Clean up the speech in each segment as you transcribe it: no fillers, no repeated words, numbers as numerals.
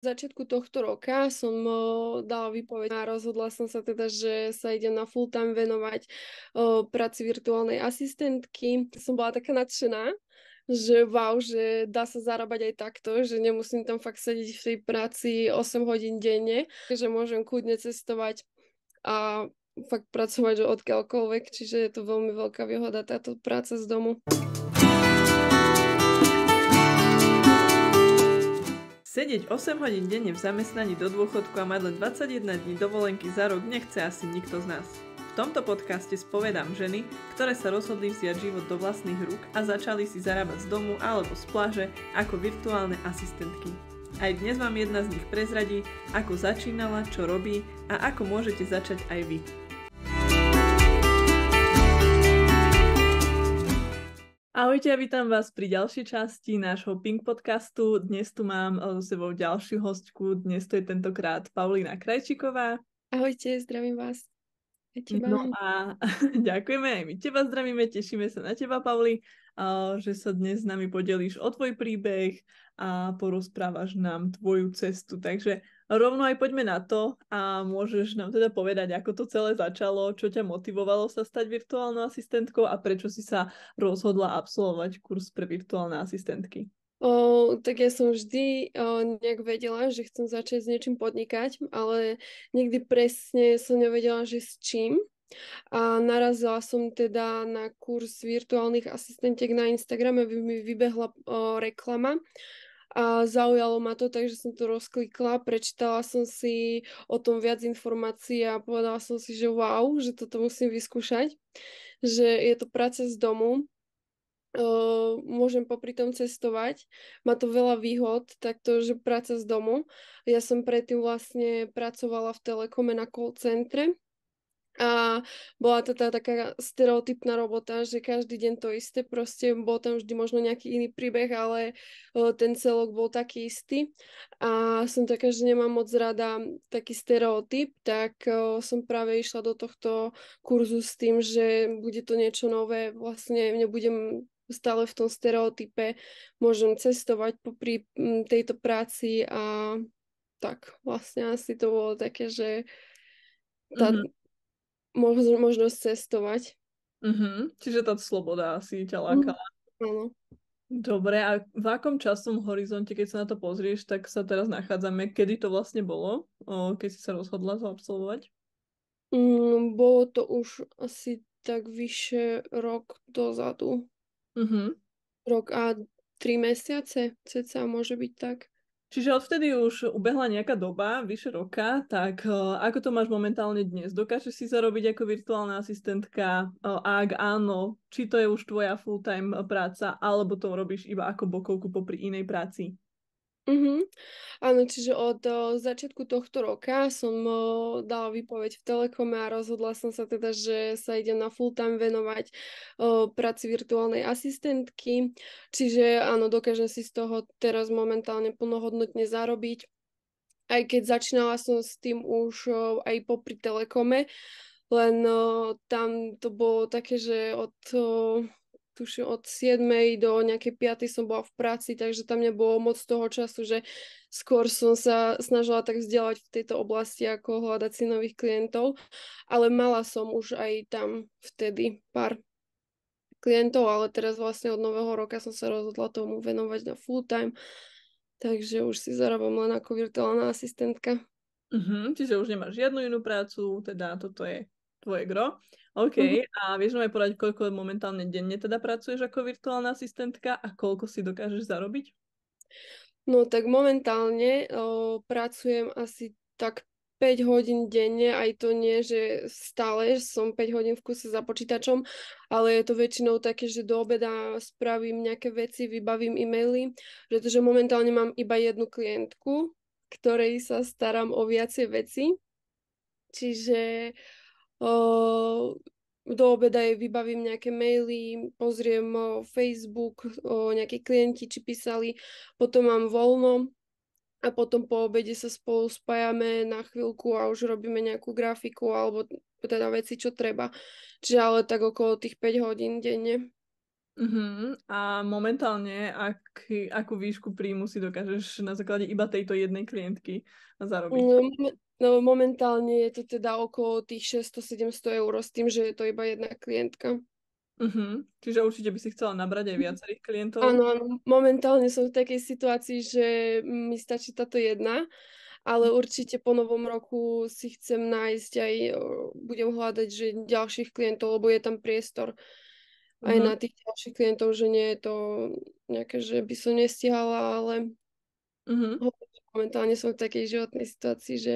Začiatku tohto roka som dala výpoveď a rozhodla som sa teda, že sa idem na full time venovať práci virtuálnej asistentky. Som bola taká nadšená, že wow, že dá sa zarábať aj takto, že nemusím tam fakt sedieť v tej práci 8 hodín denne, že môžem kľudne cestovať a fakt pracovať odkiaľkoľvek, čiže je to veľmi veľká výhoda táto práca z domu. Sedieť 8 hodín denne v zamestnaní do dôchodku a mať len 21 dní dovolenky za rok nechce asi nikto z nás. V tomto podcaste spovedám ženy, ktoré sa rozhodli vziať život do vlastných rúk a začali si zarábať z domu alebo z pláže ako virtuálne asistentky. Aj dnes vám jedna z nich prezradí, ako začínala, čo robí a ako môžete začať aj vy. Ahojte, ja vítam vás pri ďalšej časti nášho Pink podcastu. Dnes tu mám so sebou ďalšiu hostku. Dnes to je tentokrát Paulína Krajčíková. Ahojte, zdravím vás. Aj teba. No a ďakujeme, aj my teba zdravíme, tešíme sa na teba, Pauli, že sa dnes s nami podelíš o tvoj príbeh a porozprávaš nám tvoju cestu. Takže rovno aj poďme na to a môžeš nám teda povedať, ako to celé začalo, čo ťa motivovalo sa stať virtuálnou asistentkou a prečo si sa rozhodla absolvovať kurz pre virtuálne asistentky. Tak ja som vždy nejak vedela, že chcem začať s niečím podnikať, ale nikdy presne som nevedela, že s čím. A narazila som teda na kurz virtuálnych asistentiek na Instagrame, mi vybehla reklama a zaujalo ma to, takže som to rozklikla, prečítala som si o tom viac informácií a povedala som si, že wow, že toto musím vyskúšať, že je to práca z domu. Môžem popri tom cestovať. Má to veľa výhod, takto, že práca z domu. Ja som predtým vlastne pracovala v Telekome na call centre a bola to tá taká stereotypná robota, že každý deň to isté, proste bol tam vždy možno nejaký iný príbeh, ale ten celok bol taký istý a som taká, že nemám moc rada taký stereotyp, tak som práve išla do tohto kurzu s tým, že bude to niečo nové, vlastne nebudem stále v tom stereotype, môžem cestovať popri tejto práci a tak vlastne asi to bolo také, že tá možnosť cestovať. Čiže tá sloboda asi ťa lákala. Áno. Dobre, a v akom časom horizonte, keď sa na to pozrieš, tak sa teraz nachádzame, kedy to vlastne bolo, keď si sa rozhodla to absolvovať? Bolo to už asi tak vyše rok dozadu. Rok a 3 mesiace, cca môže byť tak. Čiže odvtedy už ubehla nejaká doba, vyše roka, tak ako to máš momentálne dnes? Dokážeš si zarobiť ako virtuálna asistentka? Ak áno, či to je už tvoja full-time práca, alebo to robíš iba ako bokovku popri inej práci? Áno, čiže od začiatku tohto roka som dala výpoveď v Telekome a rozhodla som sa teda, že sa idem na full time venovať práci virtuálnej asistentky. Čiže áno, dokážem si z toho teraz momentálne plnohodnotne zarobiť. Aj keď začínala som s tým už aj popri Telekome, len tam to bolo také, že tuším od 7. do nejakej 5. som bola v práci, takže tam nebolo moc toho času, že skôr som sa snažila tak vzdelať v tejto oblasti, ako hľadať si nových klientov, ale mala som už aj tam vtedy pár klientov, ale teraz vlastne od nového roka som sa rozhodla tomu venovať na full time, takže už si zarábam len ako virtuálna asistentka. Čiže už nemáš žiadnu inú prácu, teda toto je tvoje gro. OK, a vieš nám aj povedať, koľko momentálne denne teda pracuješ ako virtuálna asistentka a koľko si dokážeš zarobiť? No tak momentálne pracujem asi tak 5 hodín denne, aj to nie, že stále som 5 hodín v kuse za počítačom, ale je to väčšinou také, že do obeda spravím nejaké veci, vybavím e-maily, pretože momentálne mám iba jednu klientku, ktorej sa starám o viacej veci. Čiže do obeda jej vybavím nejaké maily, pozriem Facebook, nejakí klienti, či písali, potom mám voľno a potom po obede sa spolu spájame na chvíľku a už robíme nejakú grafiku alebo teda veci, čo treba. Čiže ale tak okolo tých 5 hodín denne. A momentálne, akú výšku príjmu si dokážeš na základe iba tejto jednej klientky zarobiť? No, momentálne je to teda okolo tých 600-700 eur s tým, že je to iba jedna klientka. Čiže určite by si chcela nabrať aj viacerých klientov? Áno, áno. Momentálne som v takej situácii, že mi stačí táto jedna, ale určite po novom roku si chcem nájsť aj, budem hľadať, že ďalších klientov, lebo je tam priestor aj Mhm. na tých ďalších klientov, že nie je to nejaké, že by som nestihala, ale Mhm. momentálne som v takej životnej situácii, že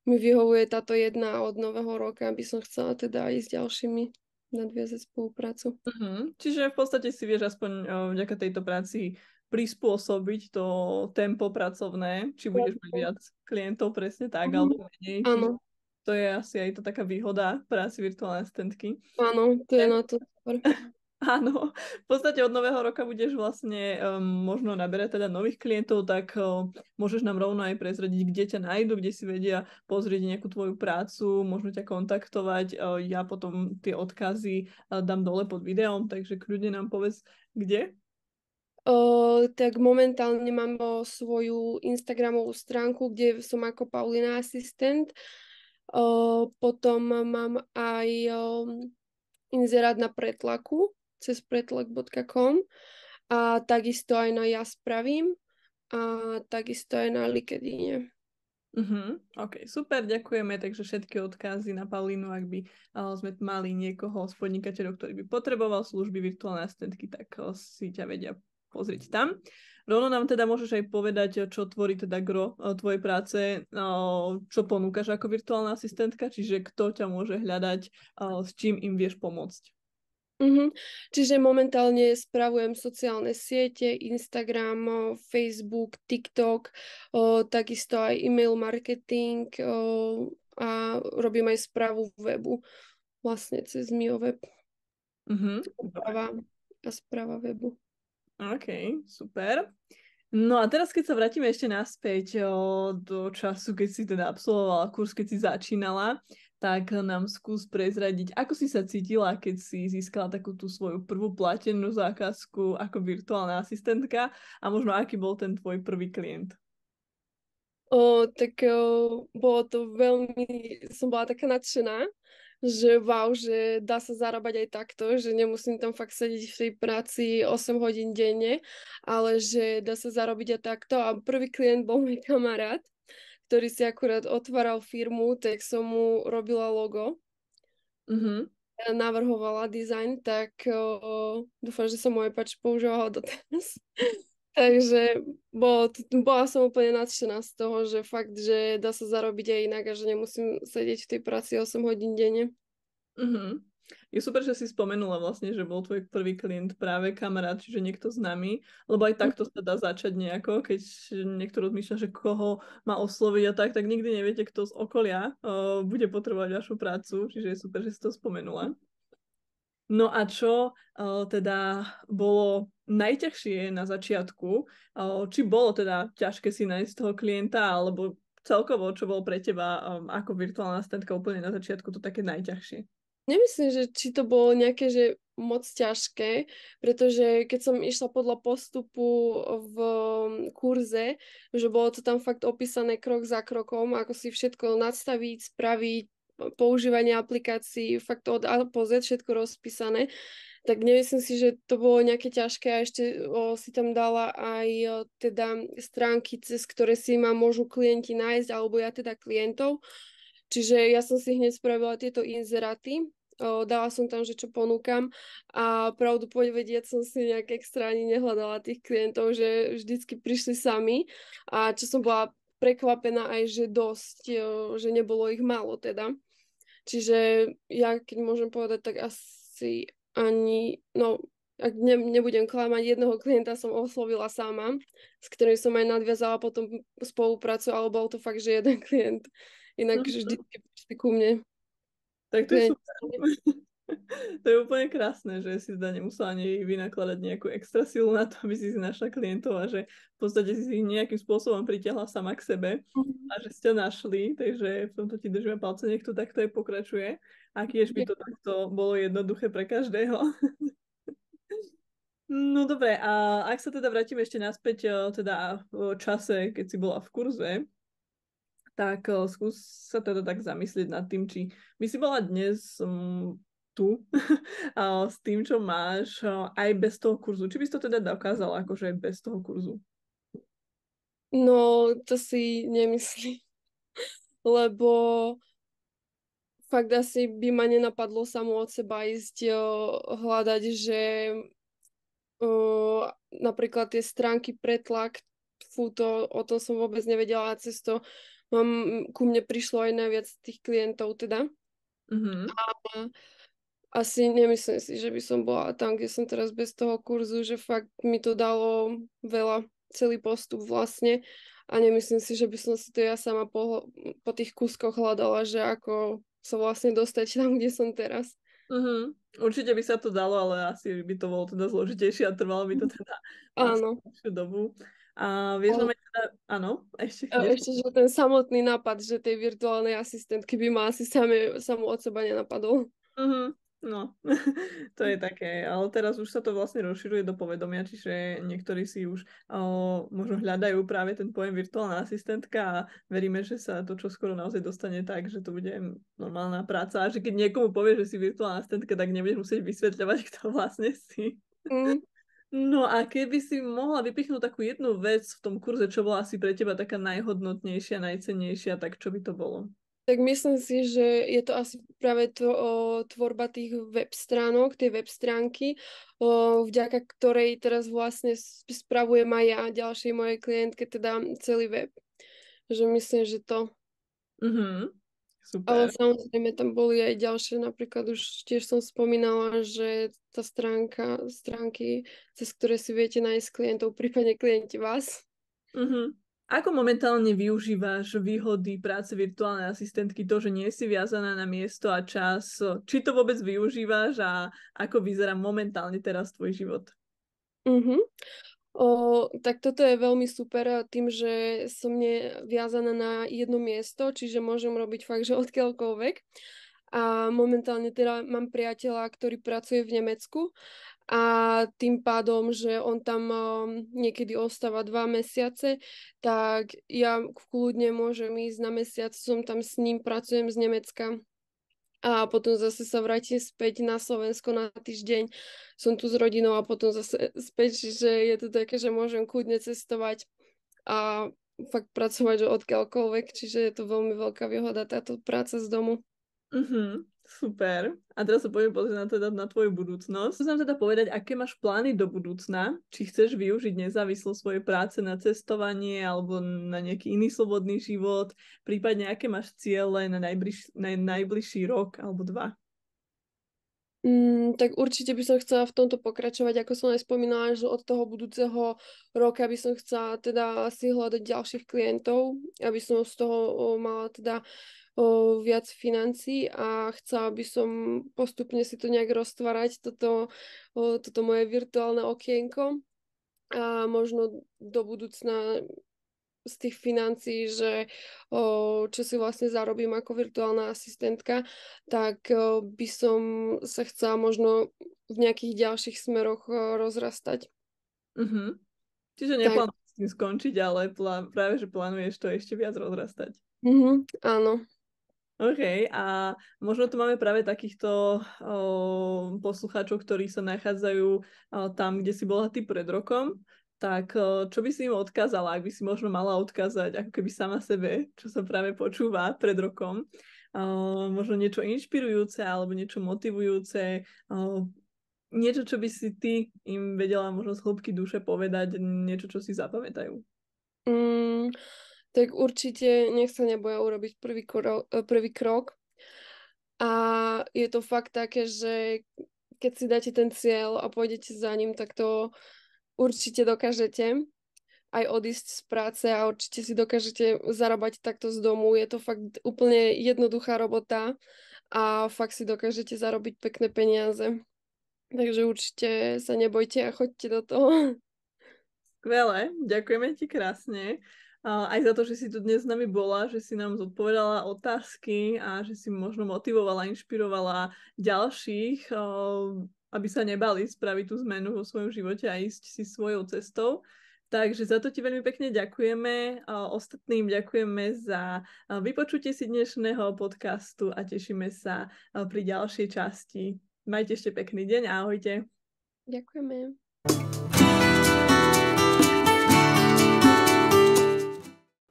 mi vyhovuje táto jedna a od nového roka by som chcela teda aj s ďalšími nadviazať spoluprácu. Čiže v podstate si vieš aspoň vďaka tejto práci prispôsobiť to tempo pracovné, či budeš mať viac klientov, presne tak, Mhm. alebo menej. Čiže Áno, to je asi aj to taká výhoda práci virtuálnej asistentky. áno, to je na to super. Áno, v podstate od nového roka budeš vlastne možno naberať teda nových klientov, tak môžeš nám rovno aj prezradiť, kde ťa nájdu, kde si vedia pozrieť nejakú tvoju prácu, možno ťa kontaktovať. Ja potom tie odkazy dám dole pod videom, takže kľudne nám povedz, kde. Tak momentálne mám svoju Instagramovú stránku, kde som ako Paulina asistent. Potom mám aj inzerát na pretlaku cez pretlak.com a takisto aj na Ja spravím a takisto aj na LinkedIne. OK, super, ďakujeme. Takže všetky odkazy na Paulínu, ak by sme mali niekoho z podnikateľov, ktorý by potreboval služby virtuálnej asistentky, tak si ťa vedia pozrieť tam. Rovno nám teda môžeš aj povedať, čo tvorí teda gro tvojej práce, čo ponúkaš ako virtuálna asistentka, čiže kto ťa môže hľadať, s čím im vieš pomôcť. Čiže momentálne spravujem sociálne siete, Instagram, Facebook, TikTok, takisto aj e-mail marketing a robím aj správu webu vlastne cez Mio web. Dobre. Správa webu. OK, super. No a teraz, keď sa vrátime ešte naspäť do času, keď si teda absolvovala kurz, keď si začínala, tak nám skús prezradiť, ako si sa cítila, keď si získala takú tú svoju prvú platenú zákazku ako virtuálna asistentka a možno aký bol ten tvoj prvý klient. Tak bolo to veľmi, som bola taká nadšená, že wow, že dá sa zarábať aj takto, že nemusím tam fakt sedieť v tej práci 8 hodín denne, ale že dá sa zarobiť aj takto. A prvý klient bol môj kamarát, ktorý si akurát otváral firmu, tak som mu robila logo, navrhovala dizajn, tak dúfam, že sa mu aj páči, používala ho doteraz. Takže bola som úplne nadšená z toho, že fakt, že dá sa zarobiť aj inak a že nemusím sedieť v tej práci 8 hodín denne. Je super, že si spomenula vlastne, že bol tvoj prvý klient práve kamarát, čiže niekto s nami, lebo aj takto sa dá začať nejako, keď niekto rozmýšľa, že koho má osloviť a tak nikdy neviete, kto z okolia bude potrebovať vašu prácu, čiže je super, že si to spomenula. No a čo teda bolo najťažšie na začiatku? Či bolo teda ťažké si nájsť toho klienta, alebo celkovo, čo bolo pre teba ako virtuálna asistentka úplne na začiatku to také najťažšie? Nemyslím, že či to bolo nejaké, že moc ťažké, pretože keď som išla podľa postupu v kurze, že bolo to tam fakt opísané krok za krokom, ako si všetko nadstaviť, spraviť, používanie aplikácií, fakt od A po Z všetko rozpísané, tak nemyslím si, že to bolo nejaké ťažké a ešte si tam dala aj teda stránky, cez ktoré si ma môžu klienti nájsť, alebo ja teda klientov. Čiže ja som si hneď spravila tieto inzeráty, dala som tam, že čo ponúkam a pravdu povediac som si nejak extra ani nehľadala tých klientov, že vždycky prišli sami a čo som bola prekvapená aj, že dosť, že nebolo ich málo teda. Čiže ja keď môžem povedať, tak asi ani, no ak nebudem klamať, jedného klienta som oslovila sama, s ktorým som aj nadviazala potom spoluprácu, ale bol to fakt, že jeden klient. Inak vždy prišli ku mne. Tak to je Klienti. super. To je úplne krásne, že si teda nemusela ani vynakladať nejakú extra silu na to, aby si našla klientov a že v podstate si ich nejakým spôsobom pritiahla sama k sebe a že ste našli, takže v tomto ti držíme palce, nech to takto aj pokračuje. A kiež by to takto bolo jednoduché pre každého. No dobre, a ak sa teda vrátime ešte naspäť teda v čase, keď si bola v kurze, tak skús sa teda tak zamyslieť nad tým, či by si bola dnes tu s tým, čo máš, aj bez toho kurzu. Či by si to teda dokázala, akože aj bez toho kurzu? No, to si nemyslím, lebo fakt asi by ma nenapadlo samo od seba ísť hľadať, že napríklad tie stránky pretlak, fú, to, o tom som vôbec nevedela a cez to ku mne prišlo aj najviac tých klientov teda. Mhm. A asi nemyslím si, že by som bola tam, kde som teraz bez toho kurzu, že fakt mi to dalo veľa, celý postup vlastne a nemyslím si, že by som si to ja sama po tých kúskoch hľadala, že ako sa vlastne dostať tam, kde som teraz. Mhm. Určite by sa to dalo, ale asi by to bolo teda zložitejšie a trvalo by to teda asi Áno. dlhšiu dobu. A vieš, máme teda, áno, ešte A niečo? ešte, že ten samotný nápad, že tej virtuálnej asistentky by ma asi samu od seba nenapadol. Mhm. No, to je také, ale teraz už sa to vlastne rozširuje do povedomia, čiže niektorí si už možno hľadajú práve ten pojem virtuálna asistentka a veríme, že sa to čoskoro naozaj dostane tak, že to bude normálna práca a že keď niekomu povie, že si virtuálna asistentka, tak nebudeš musieť vysvetľovať, kto vlastne si. Mm. No a keby si mohla vypichnúť takú jednu vec v tom kurze, čo bola asi pre teba taká najhodnotnejšia, najcennejšia, tak čo by to bolo? Tak myslím si, že je to asi práve to tvorba tých web stránok, tej web stránky, vďaka ktorej teraz vlastne spravujem aj ja ďalšej mojej klientke, teda celý web. Že myslím, že to. Mhm, Ale super. samozrejme tam boli aj ďalšie, napríklad už tiež som spomínala, že tá stránky, cez ktoré si viete nájsť klientov, prípadne klienti vás. Mhm. Ako momentálne využívaš výhody práce virtuálnej asistentky, to, že nie si viazaná na miesto a čas? Či to vôbec využívaš a ako vyzerá momentálne teraz tvoj život? Mhm. Tak toto je veľmi super tým, že som neviazaná na jedno miesto, čiže môžem robiť fakt, že odkiaľkoľvek. A momentálne teda mám priateľa, ktorý pracuje v Nemecku a tým pádom, že on tam niekedy ostáva 2 mesiace, tak ja kľudne môžem ísť na mesiac, som tam s ním, pracujem z Nemecka a potom zase sa vrátim späť na Slovensko na týždeň. Som tu s rodinou a potom zase späť, čiže je to také, že môžem kľudne cestovať a fakt pracovať že odkiaľkoľvek, čiže je to veľmi veľká výhoda táto práca z domu. Mhm, super. A teraz sa poďme pozrieť na, teda na tvoju budúcnosť. Chcem teda povedať, aké máš plány do budúcna? Či chceš využiť nezávislosť svojej práce na cestovanie alebo na nejaký iný slobodný život? Prípadne, aké máš ciele na najbližší rok alebo dva? Tak určite by som chcela v tomto pokračovať, ako som aj spomínala, že od toho budúceho roka by som chcela teda si hľadať ďalších klientov, aby som z toho mala teda viac financií a chcela by som postupne si to nejak roztvárať, toto moje virtuálne okienko a možno do budúcna z tých financií, že čo si vlastne zarobím ako virtuálna asistentka, tak by som sa chcela možno v nejakých ďalších smeroch rozrastať. Mhm. Čiže Tak, neplánuješ s tým skončiť, ale práve, že plánuješ to ešte viac rozrastať. áno. OK, a možno tu máme práve takýchto poslucháčov, ktorí sa nachádzajú tam, kde si bola ty pred rokom. Tak čo by si im odkázala, ak by si možno mala odkázať ako keby sama sebe, čo sa práve počúva pred rokom. Možno niečo inšpirujúce alebo niečo motivujúce, niečo, čo by si ty im vedela možno z hĺbky duše povedať, niečo, čo si zapamätajú. Mm, tak určite nech sa neboja urobiť prvý krok. A je to fakt také, že keď si dáte ten cieľ a pôjdete za ním, tak to určite dokážete aj odísť z práce a určite si dokážete zarábať takto z domu. Je to fakt úplne jednoduchá robota a fakt si dokážete zarobiť pekné peniaze. Takže určite sa nebojte a choďte do toho. Skvelé, ďakujeme ti krásne. Aj za to, že si tu dnes s nami bola, že si nám zodpovedala otázky a že si možno motivovala, inšpirovala ďalších, aby sa nebali spraviť tú zmenu vo svojom živote a ísť si svojou cestou. Takže za to ti veľmi pekne ďakujeme. Ostatným ďakujeme za vypočutie si dnešného podcastu a tešíme sa pri ďalšej časti. Majte ešte pekný deň. Ahojte. Ďakujeme.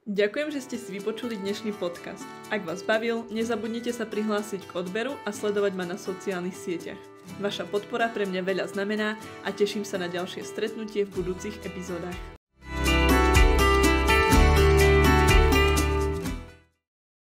Ďakujem, že ste si vypočuli dnešný podcast. Ak vás bavil, nezabudnite sa prihlásiť k odberu a sledovať ma na sociálnych sieťach. Vaša podpora pre mňa veľa znamená a teším sa na ďalšie stretnutie v budúcich epizódach.